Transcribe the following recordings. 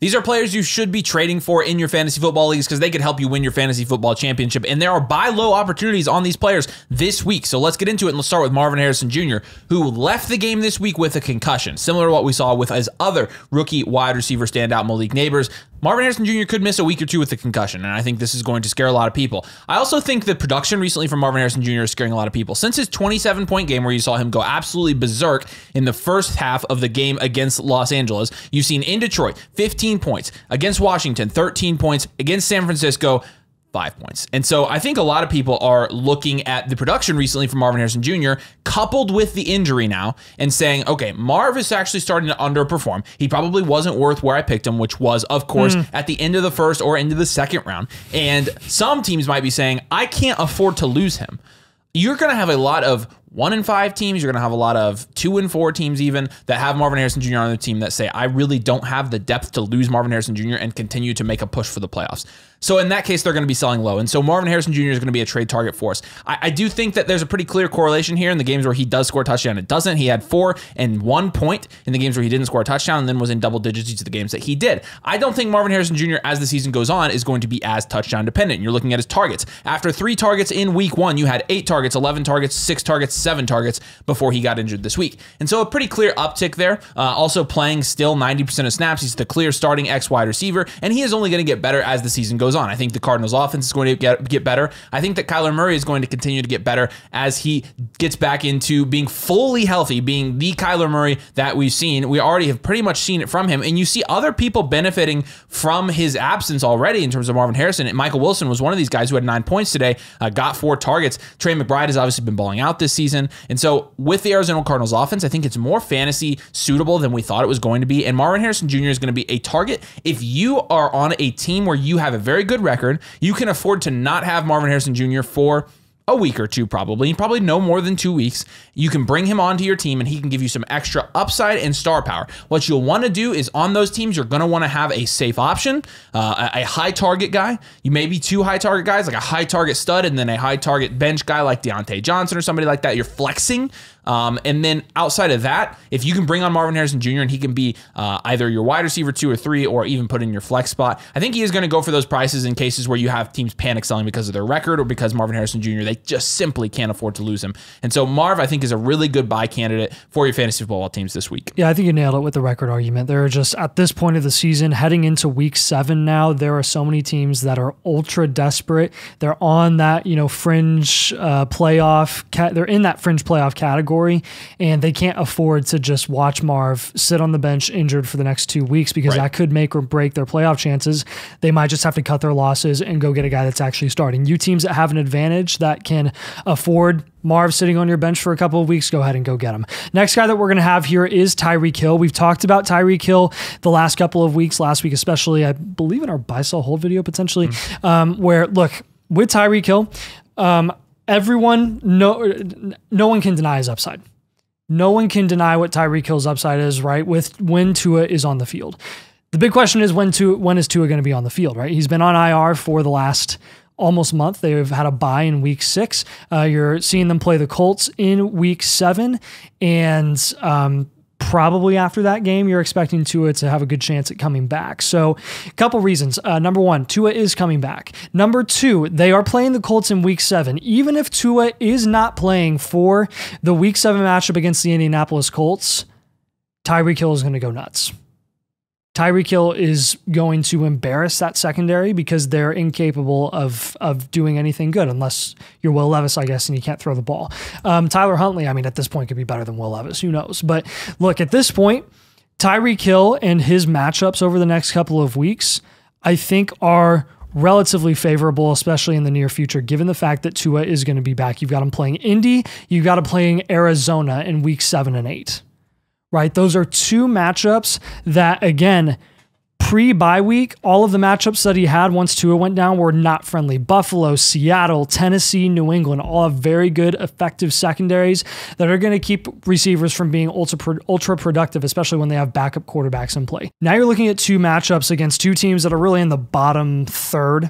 These are players you should be trading for in your fantasy football leagues because they could help you win your fantasy football championship. And there are buy low opportunities on these players this week. So let's get into it, and let's start with Marvin Harrison Jr., who left the game this week with a concussion, similar to what we saw with his other rookie wide receiver standout, Malik Neighbors. Marvin Harrison Jr. could miss a week or two with a concussion, and I think this is going to scare a lot of people. I also think the production recently from Marvin Harrison Jr. is scaring a lot of people. Since his 27-point game where you saw him go absolutely berserk in the first half of the game against Los Angeles, you've seen in Detroit, 15 points, against Washington, 13 points, against San Francisco, 5 points. And so I think a lot of people are looking at the production recently from Marvin Harrison Jr. coupled with the injury now and saying, okay, Marv is actually starting to underperform. He probably wasn't worth where I picked him, which was, of course, at the end of the first or into the second round. And some teams might be saying, I can't afford to lose him. You're going to have a lot of 1-5 teams. You're going to have a lot of 2-4 teams even that have Marvin Harrison Jr. on their team that say, I really don't have the depth to lose Marvin Harrison Jr. and continue to make a push for the playoffs. So in that case, they're going to be selling low. And so Marvin Harrison Jr. is going to be a trade target for us. I do think that there's a pretty clear correlation here in the games where he does score a touchdown. It doesn't. He had 4 and 1 point in the games where he didn't score a touchdown and then was in double digits each of the games that he did. I don't think Marvin Harrison Jr. as the season goes on is going to be as touchdown dependent. You're looking at his targets. After 3 targets in week 1, you had 8 targets, 11 targets, 6 targets, 7 targets before he got injured this week. And so a pretty clear uptick there. Also playing still 90% of snaps. He's the clear starting X wide receiver, and he is only going to get better as the season goes on. I think the Cardinals offense is going to get better. I think that Kyler Murray is going to continue to get better as he gets back into being fully healthy, being the Kyler Murray that we've seen. We already have pretty much seen it from him, and you see other people benefiting from his absence already in terms of Marvin Harrison. And Michael Wilson was one of these guys who had 9 points today, got 4 targets. Trey McBride has obviously been balling out this season, and so with the Arizona Cardinals offense, I think it's more fantasy suitable than we thought it was going to be, and Marvin Harrison Jr. is going to be a target. If you are on a team where you have a very good record, you can afford to not have Marvin Harrison Jr. for a week or two, probably no more than 2 weeks. You can bring him onto your team and he can give you some extra upside and star power. What you'll want to do is on those teams, you're going to want to have a safe option, a high target guy. You may be 2 high target guys, like a high target stud and then a high target bench guy like Deontay Johnson or somebody like that. You're flexing. And then outside of that, if you can bring on Marvin Harrison Jr. and he can be either your wide receiver 2 or 3 or even put in your flex spot, I think he is going to go for those prices in cases where you have teams panic selling because of their record or because Marvin Harrison Jr., they just simply can't afford to lose him. And so Marv, I think, is a really good buy candidate for your fantasy football teams this week. Yeah, I think you nailed it with the record argument. There are just, at this point of the season, heading into week 7 now, there are so many teams that are ultra desperate. They're on that, fringe playoff, they're in that fringe playoff category, and they can't afford to just watch Marv sit on the bench injured for the next 2 weeks because that could make or break their playoff chances. They might just have to cut their losses and go get a guy that's actually starting. You teams that have an advantage that can afford Marv sitting on your bench for a couple of weeks, go ahead and go get him. Next guy that we're going to have here is Tyreek Hill. We've talked about Tyreek Hill the last couple of weeks, last week especially, I believe in our buy sell hold video potentially, where, look, with Tyreek Hill, everyone, no one can deny his upside. No one can deny what Tyreek Hill's upside is, right? With when Tua is on the field. The big question is when is Tua going to be on the field, right? He's been on IR for the last almost month. They've had a bye in week 6. You're seeing them play the Colts in week 7, and probably after that game, you're expecting Tua to have a good chance at coming back. So a couple reasons. Number 1, Tua is coming back. Number 2, they are playing the Colts in week 7. Even if Tua is not playing for the week 7 matchup against the Indianapolis Colts, Tyreek Hill is going to go nuts. Tyreek Hill is going to embarrass that secondary because they're incapable of doing anything good unless you're Will Levis, I guess, and you can't throw the ball. Tyler Huntley, I mean, at this point could be better than Will Levis. Who knows? But look, at this point, Tyreek Hill and his matchups over the next couple of weeks, I think are relatively favorable, especially in the near future, given the fact that Tua is going to be back. You've got him playing Indy. You've got him playing Arizona in week 7 and 8. Right? Those are 2 matchups that, again, pre-bye week, all of the matchups that he had once Tua went down were not friendly. Buffalo, Seattle, Tennessee, New England, all have very good, effective secondaries that are going to keep receivers from being ultra productive, especially when they have backup quarterbacks in play. Now you're looking at 2 matchups against 2 teams that are really in the bottom third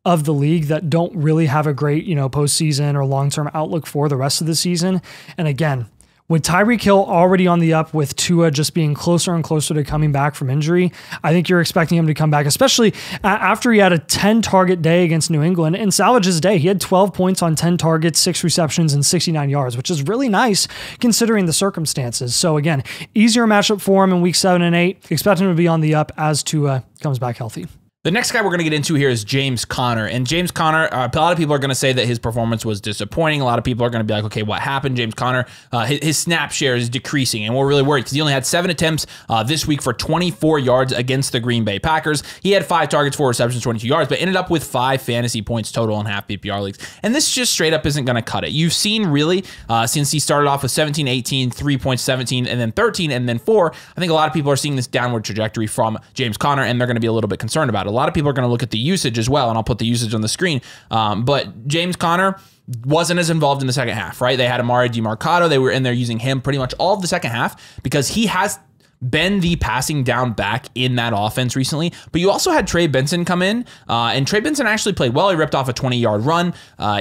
of the league that don't really have a great, postseason or long-term outlook for the rest of the season. And again, With Tyreek Hill already on the up, with Tua just being closer and closer to coming back from injury, I think you're expecting him to come back, especially after he had a 10-target day against New England and salvage his day. He had 12 points on 10 targets, 6 receptions, and 69 yards, which is really nice considering the circumstances. So again, easier matchup for him in week 7 and 8. Expect him to be on the up as Tua comes back healthy. The next guy we're going to get into here is James Conner. And James Conner, a lot of people are going to say that his performance was disappointing. A lot of people are going to be like, okay, what happened? James Conner, his snap share is decreasing. And we're really worried because he only had 7 attempts this week for 24 yards against the Green Bay Packers. He had 5 targets, 4 receptions, 22 yards, but ended up with 5 fantasy points total in half PPR leagues. And this just straight up isn't going to cut it. You've seen really, since he started off with 17, 18, 3 points, 17, and then 13, and then 4, I think a lot of people are seeing this downward trajectory from James Conner, and they're going to be a little bit concerned about it. A lot of people are going to look at the usage as well, and I'll put the usage on the screen. But James Conner wasn't as involved in the second half, right? They had Amari DiMercato. They were in there using him pretty much all of the second half because he has been the passing down back in that offense recently. But you also had Trey Benson come in, and Trey Benson actually played well. He ripped off a 20-yard run.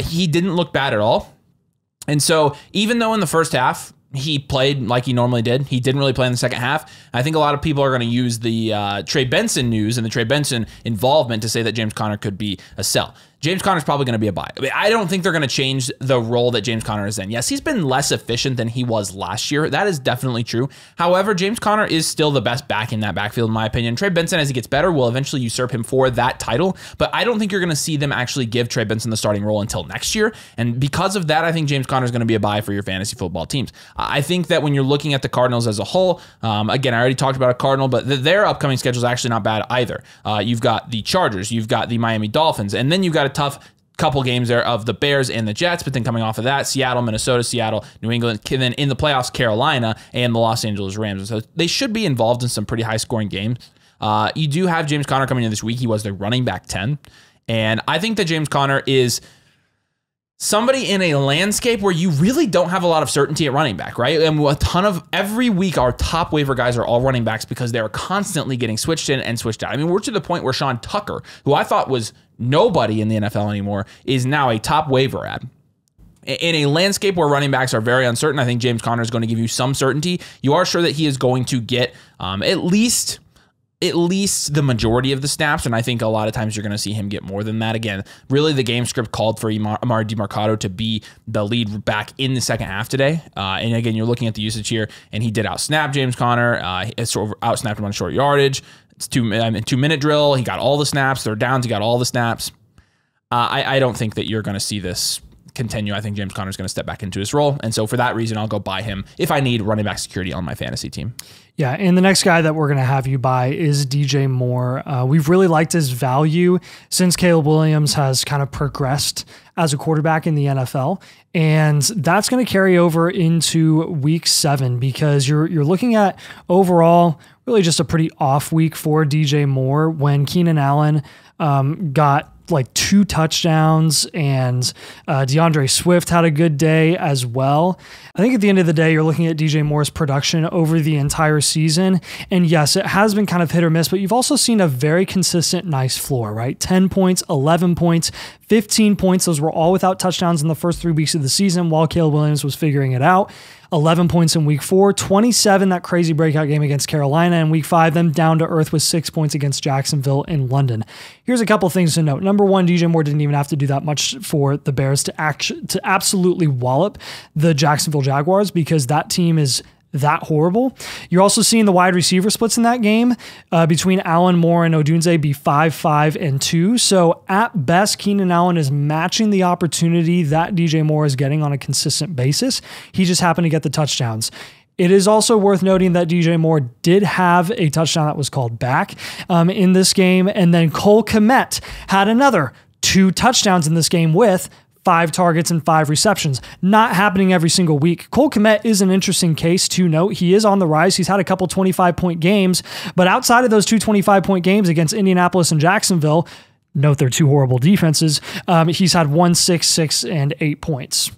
He didn't look bad at all. And so even though in the first half, he played like he normally did, he didn't really play in the second half. I think a lot of people are going to use the Trey Benson news and the Trey Benson involvement to say that James Conner could be a sell. James Conner's probably going to be a buy. I don't think they're going to change the role that James Conner is in. Yes, he's been less efficient than he was last year. That is definitely true. However, James Conner is still the best back in that backfield, in my opinion. Trey Benson, as he gets better, will eventually usurp him for that title. But I don't think you're going to see them actually give Trey Benson the starting role until next year. And because of that, I think James Conner is going to be a buy for your fantasy football teams. I think that when you're looking at the Cardinals as a whole, again, I already talked about a Cardinal, but their upcoming schedule is actually not bad either. You've got the Chargers, you've got the Miami Dolphins, and then you've got a tough couple games there of the Bears and the Jets, but then coming off of that, Seattle, Minnesota, Seattle, New England, then in the playoffs, Carolina, and the Los Angeles Rams. So they should be involved in some pretty high-scoring games. You do have James Conner coming in this week. He was the running back 10, and I think that James Conner is somebody in a landscape where you really don't have a lot of certainty at running back, right? And a ton of every week, our top waiver guys are all running backs because they're constantly getting switched in and switched out. I mean, we're to the point where Sean Tucker, who I thought was nobody in the NFL anymore, is now a top waiver ad. In a landscape where running backs are very uncertain, I think James Conner is going to give you some certainty. You are sure that he is going to get at least the majority of the snaps, and I think a lot of times you're going to see him get more than that. Again, really the game script called for Amari DiMercato to be the lead back in the second half today. And again, you're looking at the usage here, and he did outsnap James Conner. He sort of outsnapped him on short yardage. It's 2-minute drill. He got all the snaps. Third downs, he got all the snaps. I don't think that you're going to see this continue. I think James Conner is going to step back into his role. And so for that reason, I'll go buy him if I need running back security on my fantasy team. Yeah, and the next guy that we're going to have you buy is DJ Moore. We've really liked his value since Caleb Williams has kind of progressed as a quarterback in the NFL. And that's going to carry over into week 7 because you're looking at overall really just a pretty off week for DJ Moore when Keenan Allen got like 2 touchdowns, and DeAndre Swift had a good day as well. I think at the end of the day, you're looking at DJ Moore's production over the entire season. And yes, it has been kind of hit or miss, but you've also seen a very consistent, nice floor, right? 10 points, 11 points, 15 points. Those were all without touchdowns in the first 3 weeks of the season while Caleb Williams was figuring it out. 11 points in week 4, 27, that crazy breakout game against Carolina in week 5, then down to earth with 6 points against Jacksonville in London. Here's a couple things to note. Number 1, DJ Moore didn't even have to do that much for the Bears to absolutely wallop the Jacksonville Jaguars because that team is that horrible. You're also seeing the wide receiver splits in that game between Allen, Moore, and Odunze be 5, 5, and 2. So at best, Keenan Allen is matching the opportunity that DJ Moore is getting on a consistent basis. He just happened to get the touchdowns. It is also worth noting that DJ Moore did have a touchdown that was called back in this game. And then Cole Kmet had another 2 touchdowns in this game with 5 targets and 5 receptions. Not happening every single week. Cole Kmet is an interesting case to note. He is on the rise. He's had a couple 25-point games, but outside of those 2 25-point games against Indianapolis and Jacksonville, note they're 2 horrible defenses, he's had 1, 6, 6, and 8 points.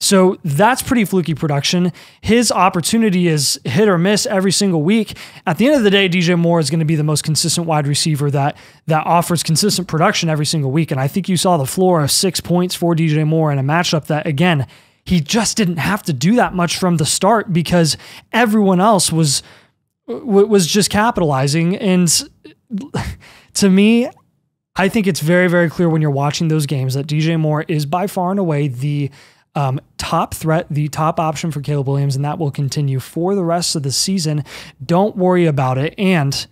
So that's pretty fluky production. His opportunity is hit or miss every single week. At the end of the day, DJ Moore is going to be the most consistent wide receiver that offers consistent production every single week. And I think you saw the floor of 6 points for DJ Moore in a matchup that, again, he just didn't have to do that much from the start because everyone else was just capitalizing. And to me, I think it's very, very clear when you're watching those games that DJ Moore is by far and away the top threat, the top option for Caleb Williams, and that will continue for the rest of the season. Don't worry about it. And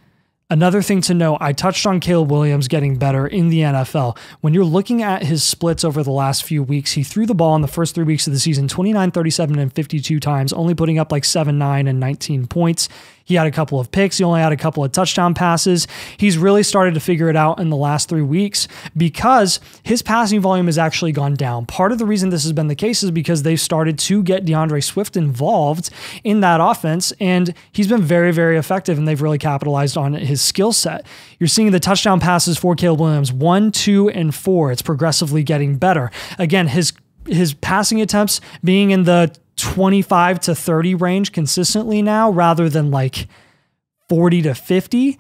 another thing to know, I touched on Caleb Williams getting better in the NFL. When you're looking at his splits over the last few weeks, he threw the ball in the first 3 weeks of the season 29, 37, and 52 times, only putting up like 7, 9, and 19 points. He had a couple of picks. He only had a couple of touchdown passes. He's really started to figure it out in the last 3 weeks because his passing volume has actually gone down. Part of the reason this has been the case is because they've started to get DeAndre Swift involved in that offense, and he's been very, very effective, and they've really capitalized on his skill set. You're seeing the touchdown passes for Caleb Williams, 1, 2, and 4. It's progressively getting better. Again, his passing attempts being in the 25 to 30 range consistently now rather than like 40 to 50,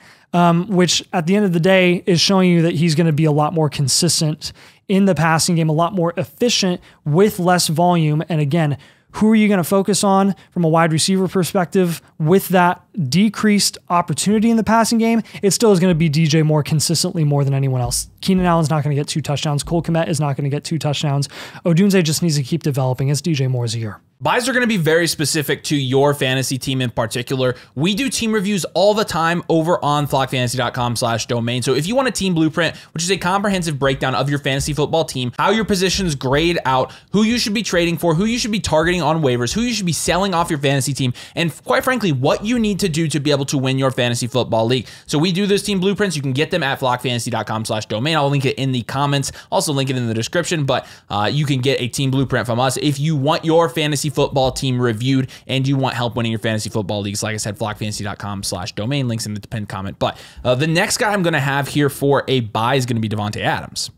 which at the end of the day is showing you that he's going to be a lot more consistent in the passing game, a lot more efficient with less volume. And again, who are you going to focus on from a wide receiver perspective with that decreased opportunity in the passing game? It still is going to be DJ Moore consistently more than anyone else. Keenan Allen's not going to get 2 touchdowns. Cole Kmet is not going to get 2 touchdowns. Odunze just needs to keep developing. It's DJ Moore's year. Buys are going to be very specific to your fantasy team in particular. We do team reviews all the time over on flockfantasy.com/domain. So if you want a team blueprint, which is a comprehensive breakdown of your fantasy football team, how your positions grade out, who you should be trading for, who you should be targeting on waivers, who you should be selling off your fantasy team, and quite frankly, what you need to do to be able to win your fantasy football league. So we do those team blueprints. You can get them at flockfantasy.com/domain. I'll link it in the comments, also link it in the description, but you can get a team blueprint from us if you want your fantasy football team reviewed and you want help winning your fantasy football leagues. Like I said, flockfantasy.com/domain, links in the pinned comment. But the next guy I'm going to have here for a buy is going to be Devonte Adams.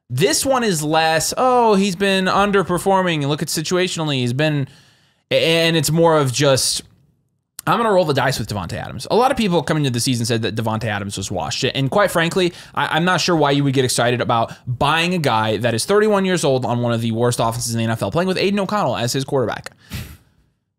This one is less, he's been underperforming and look at situationally, and it's more of just, I'm going to roll the dice with Devonte Adams. A lot of people coming into the season said that Devonte Adams was washed. And quite frankly, I'm not sure why you would get excited about buying a guy that is 31 years old on one of the worst offenses in the NFL, playing with Aiden O'Connell as his quarterback.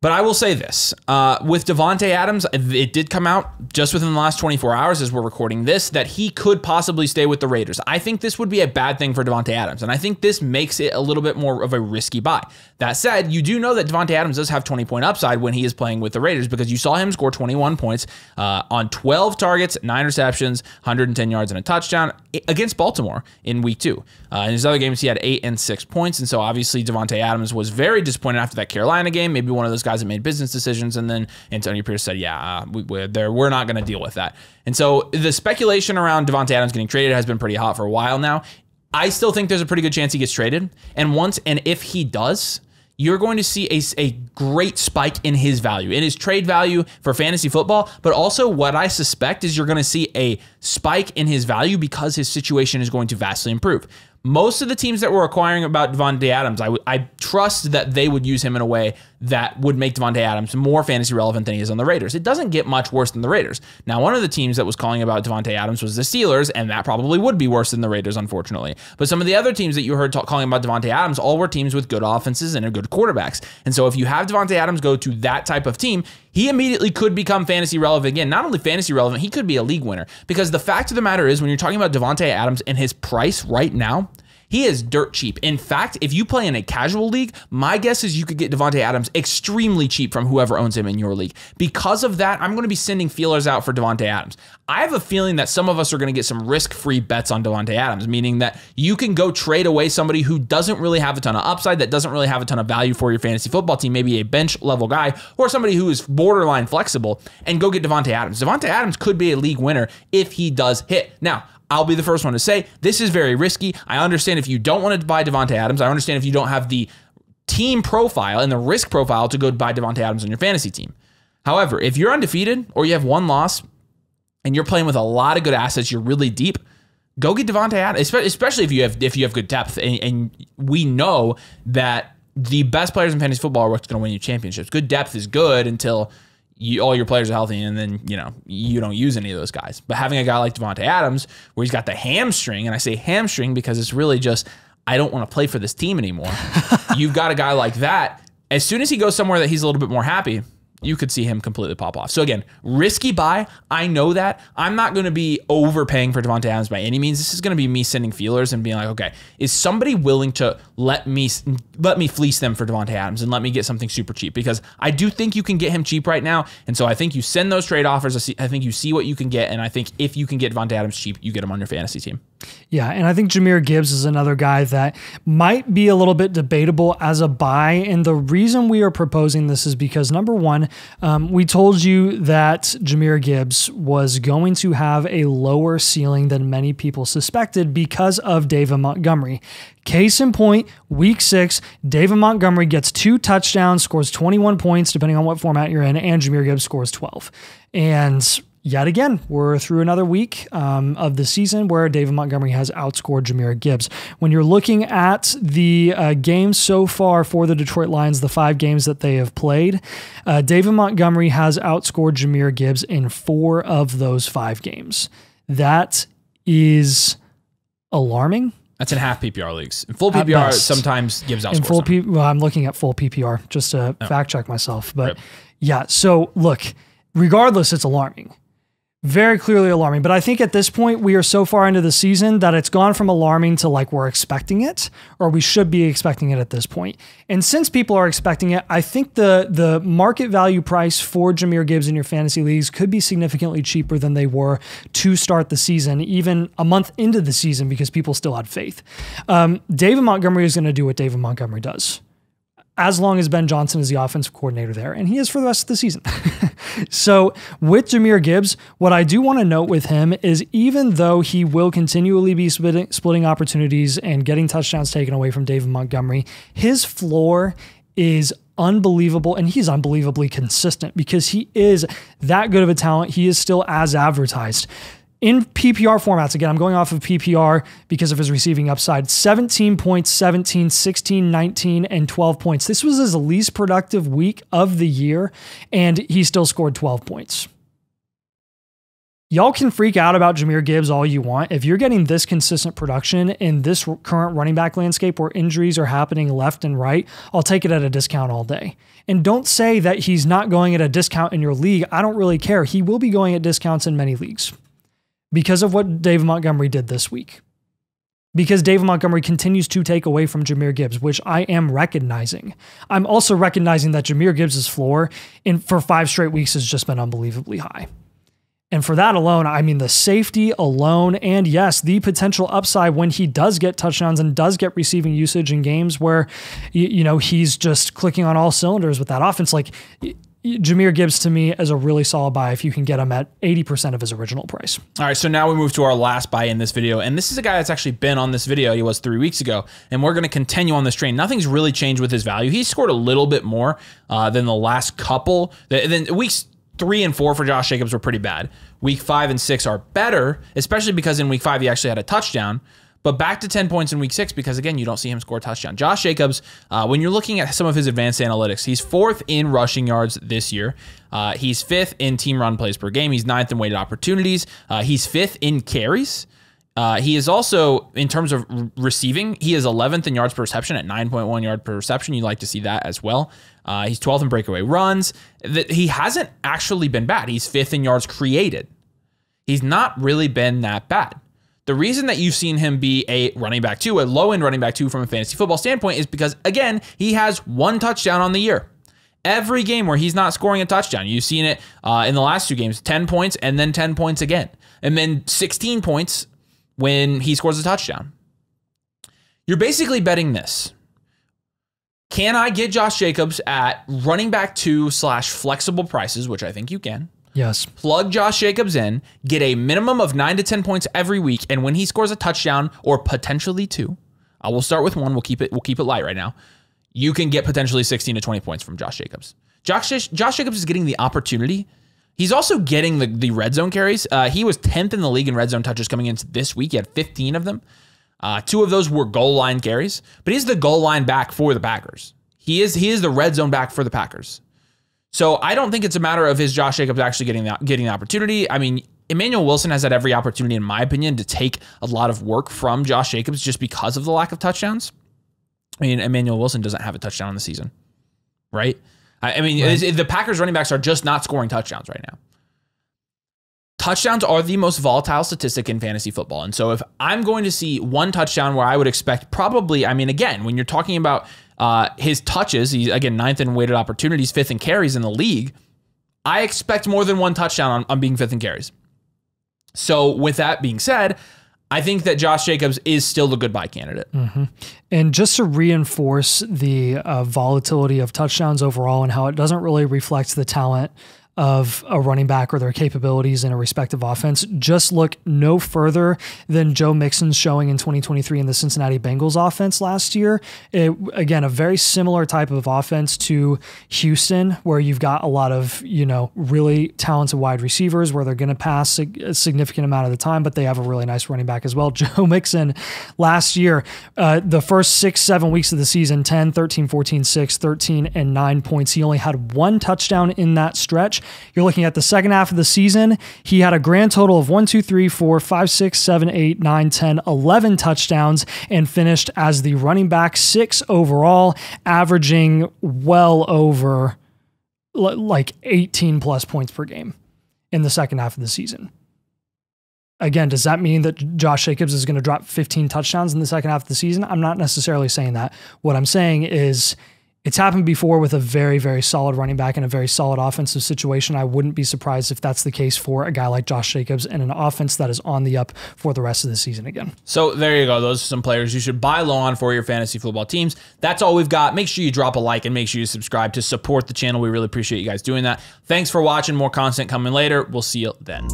But I will say this, with Devonte Adams, it did come out just within the last 24 hours as we're recording this, that he could possibly stay with the Raiders. I think this would be a bad thing for Devonte Adams, and I think this makes it a little bit more of a risky buy. That said, you do know that Devonte Adams does have 20-point upside when he is playing with the Raiders because you saw him score 21 points on 12 targets, 9 receptions, 110 yards, and a touchdown against Baltimore in week 2. In his other games, he had 8 and 6 points, and so obviously Devonte Adams was very disappointed after that Carolina game, maybe one of those guys that made business decisions, and then Antonio Pierce said, we're not going to deal with that. And so the speculation around Devonte Adams getting traded has been pretty hot for a while now. I still think there's a pretty good chance he gets traded, and if he does, you're going to see a great spike in his value, in his trade value for fantasy football, but also what I suspect is you're going to see a spike in his value because his situation is going to vastly improve. Most of the teams that were acquiring about Devonte Adams, I trust that they would use him in a way that would make Devonte Adams more fantasy relevant than he is on the Raiders. It doesn't get much worse than the Raiders. Now, one of the teams that was calling about Devonte Adams was the Steelers, and that probably would be worse than the Raiders, unfortunately. But some of the other teams that you heard calling about Devonte Adams all were teams with good offenses and good quarterbacks. And so if you have Devonte Adams go to that type of team, he immediately could become fantasy relevant again. Not only fantasy relevant, he could be a league winner. Because the fact of the matter is, when you're talking about Devonte Adams and his price right now, he is dirt cheap. In fact, if you play in a casual league, my guess is you could get Devonte Adams extremely cheap from whoever owns him in your league. Because of that, I'm going to be sending feelers out for Devonte Adams. I have a feeling that some of us are going to get some risk-free bets on Devonte Adams, meaning that you can go trade away somebody who doesn't really have a ton of upside, that doesn't really have a ton of value for your fantasy football team, maybe a bench-level guy, or somebody who is borderline flexible, and go get Devonte Adams. Devonte Adams could be a league winner if he does hit. Now, I'll be the first one to say this is very risky. I understand if you don't want to buy Devonte Adams. I understand if you don't have the team profile and the risk profile to go buy Devonte Adams on your fantasy team. However, if you're undefeated or you have one loss and you're playing with a lot of good assets, you're really deep, go get Devonte Adams, especially if you have good depth. And we know that the best players in fantasy football are what's going to win you championships. Good depth is good until all your players are healthy, and then you don't use any of those guys. But having a guy like Devonte Adams, where he's got the hamstring, and I say hamstring because it's really just, I don't want to play for this team anymore. You've got a guy like that. As soon as he goes somewhere that he's a little bit more happy, you could see him completely pop off. So again, risky buy. I know that. I'm not going to be overpaying for Devonte Adams by any means. This is going to be me sending feelers and being like, okay, is somebody willing to let me fleece them for Devonte Adams and let me get something super cheap? Because I do think you can get him cheap right now. And so I think you send those trade offers. I think you see what you can get. And I think if you can get Devonte Adams cheap, you get him on your fantasy team. Yeah, and I think Jahmyr Gibbs is another guy that might be a little bit debatable as a buy. And the reason we are proposing this is because, number one, we told you that Jahmyr Gibbs was going to have a lower ceiling than many people suspected because of David Montgomery. Case in point, week 6, David Montgomery gets 2 touchdowns, scores 21 points, depending on what format you're in, and Jahmyr Gibbs scores 12. And yet again, we're through another week of the season where David Montgomery has outscored Jahmyr Gibbs. When you're looking at the games so far for the Detroit Lions, the 5 games that they have played, David Montgomery has outscored Jahmyr Gibbs in 4 of those 5 games. That is alarming. That's in half PPR leagues. In full PPR, sometimes Gibbs outscores. In full well, I'm looking at full PPR just to fact check myself. But yeah, so look, regardless, it's alarming. Very clearly alarming. But I think at this point, we are so far into the season that it's gone from alarming to like we're expecting it, or we should be expecting it at this point. And since people are expecting it, I think the market value price for Jahmyr Gibbs in your fantasy leagues could be significantly cheaper than they were to start the season, even a month into the season, because people still had faith. David Montgomery is going to do what David Montgomery does, as long as Ben Johnson is the offensive coordinator there, and he is for the rest of the season. So with Jahmyr Gibbs, what I do want to note with him is even though he will continually be splitting opportunities and getting touchdowns taken away from David Montgomery, his floor is unbelievable, and he's unbelievably consistent because he is that good of a talent. He is still as advertised. In PPR formats, again, I'm going off of PPR because of his receiving upside, 17 points, 17, 16, 19, and 12 points. This was his least productive week of the year, and he still scored 12 points. Y'all can freak out about Jahmyr Gibbs all you want. If you're getting this consistent production in this current running back landscape where injuries are happening left and right, I'll take it at a discount all day. And don't say that he's not going at a discount in your league. I don't really care. He will be going at discounts in many leagues, because of what David Montgomery did this week. Because David Montgomery continues to take away from Jahmyr Gibbs, which I am recognizing. I'm also recognizing that Jahmyr Gibbs' floor for 5 straight weeks has just been unbelievably high. And for that alone, I mean the safety alone, and yes, the potential upside when he does get touchdowns and does get receiving usage in games where he's just clicking on all cylinders with that offense. Like, Jahmyr Gibbs to me is a really solid buy if you can get him at 80% of his original price. All right, so now we move to our last buy in this video, and this is a guy that's actually been on this video. He was 3 weeks ago, and we're going to continue on this train. Nothing's really changed with his value. He scored a little bit more than the last couple. Then weeks 3 and 4 for Josh Jacobs were pretty bad. Week 5 and 6 are better, especially because in week 5 he actually had a touchdown. But back to 10 points in week 6 because, again, you don't see him score a touchdown. Josh Jacobs, when you're looking at some of his advanced analytics, he's 4th in rushing yards this year. He's 5th in team run plays per game. He's 9th in weighted opportunities. He's 5th in carries. He is also, in terms of receiving, he is 11th in yards per reception at 9.1 yard per reception. You'd like to see that as well. He's 12th in breakaway runs. He hasn't actually been bad. He's 5th in yards created. He's not really been that bad. The reason that you've seen him be a running back 2, a low-end running back 2 from a fantasy football standpoint is because, again, he has 1 touchdown on the year. Every game where he's not scoring a touchdown, you've seen it in the last 2 games, 10 points and then 10 points again. And then 16 points when he scores a touchdown. You're basically betting this. Can I get Josh Jacobs at running back 2 / flexible prices, which I think you can? Yes. Plug Josh Jacobs in, get a minimum of 9 to 10 points every week, and when he scores a touchdown or potentially 2, I will start with 1. We'll keep it light right now. You can get potentially 16 to 20 points from Josh Jacobs. Josh Jacobs is getting the opportunity. He's also getting the red zone carries. He was 10th in the league in red zone touches coming into this week. He had 15 of them. 2 of those were goal line carries, but he's the goal line back for the Packers. He is the red zone back for the Packers. So I don't think it's a matter of his Josh Jacobs actually getting the opportunity. I mean, Emmanuel Wilson has had every opportunity, in my opinion, to take a lot of work from Josh Jacobs just because of the lack of touchdowns. I mean, Emmanuel Wilson doesn't have a touchdown in the season, right? I mean, right. The Packers running backs are just not scoring touchdowns right now. Touchdowns are the most volatile statistic in fantasy football. And so if I'm going to see one touchdown where I would expect probably, I mean, again, when you're talking about his touches, he's, again, 9th in weighted opportunities, 5th in carries in the league, I expect more than one touchdown on being 5th in carries. So with that being said, I think that Josh Jacobs is still the goodbye candidate. Mm-hmm. And just to reinforce the volatility of touchdowns overall and how it doesn't really reflect the talent of a running back or their capabilities in a respective offense, just look no further than Joe Mixon's showing in 2023 in the Cincinnati Bengals offense last year. Again, a very similar type of offense to Houston, where you've got a lot of, really talented wide receivers where they're going to pass a significant amount of the time, but they have a really nice running back as well. Joe Mixon last year, the first 6-7 weeks of the season, 10, 13, 14, 6, 13, and 9 points. He only had one touchdown in that stretch. You're looking at the second half of the season. He had a grand total of 1, 2, 3, 4, 5, 6, 7, 8, 9, 10, 11 touchdowns and finished as the running back 6 overall, averaging well over like 18 plus points per game in the second half of the season. Again, does that mean that Josh Jacobs is going to drop 15 touchdowns in the second half of the season? I'm not necessarily saying that. What I'm saying is, it's happened before with a very, very solid running back in a very solid offensive situation. I wouldn't be surprised if that's the case for a guy like Josh Jacobs and an offense that is on the up for the rest of the season again. So there you go. Those are some players you should buy low on for your fantasy football teams. That's all we've got. Make sure you drop a like and make sure you subscribe to support the channel. We really appreciate you guys doing that. Thanks for watching. More content coming later. We'll see you then.